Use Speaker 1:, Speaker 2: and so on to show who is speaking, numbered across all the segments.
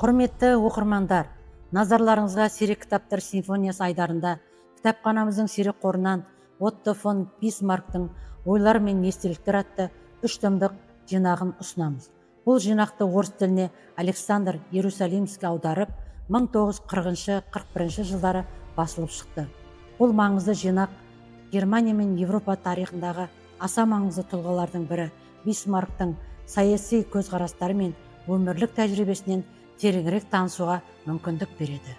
Speaker 1: Құрметті оқырмандар, назарларыңызға сирек кітаптар симфониясы айдарында кітапханамыздың сирек қорынан Отто фон Бисмарктың ойлар мен естеліктер атты 3 томдық жинағын ұсынамыз. Бұл жинақты орыс тіліне Александр Иерусалимский аударып, 1940-41 жылдары басылып шықты. Бұл маңызды жинақ Германия мен Европа тарихындағы аса маңызды тұлғалардың бірі Бисмарктың саяси көзқарастары мен өмірлік тәжірибесінен тереңірек танысуға мүмкіндік береді.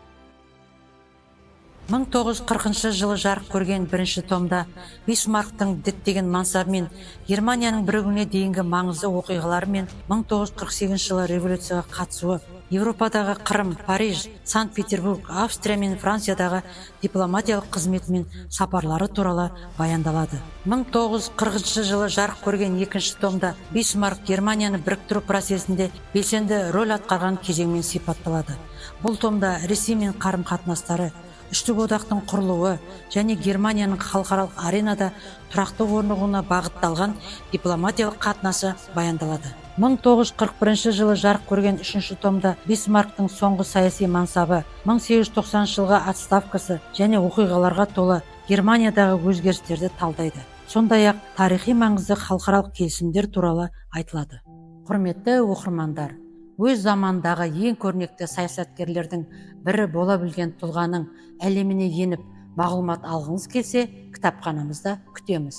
Speaker 1: 1940 жылы жарық көрген бірінші томда Бисмарктың діттеген мансабы мен Германияның бірігуіне дейінгі маңызды оқиғалары мен 1948 жылы революцияға қатысуы, Европадағы Қырым, Париж, Санкт-Петербург, Австрия мен Франциядағы дипломатиялық қызметі мен сапарлары туралы баяндалады. 1940 жылы жарық көрген екінші томда Бисмарк Германияны біріктіру процесінде белсенді рөл атқарған кезеңмен сипатталады. Бұл томда Ресей мен қарым-қатынастары, Үштік одақтың құрылуы және Германияның халықаралық аренада тұрақты орнығуына бағытталған дипломатиялық қатынасы баяндалады. 1941 жылы жарық көрген үшінші томда Бисмарктың соңғы саяси мансабы, 1890 жылғы отставкасы және оқиғаларға толы Германиядағы өзгерістерді талдайды. Сондай-ақ тарихи маңызды халықаралық келісімдер туралы айтылады. Құрметті оқырмандар, өз замандағы ең көрнекті саясаткерлердің бірі бола білген тұлғаның әлеміне еніп мағлұмат алғыңыз келсе, кітапханамызда күтеміз.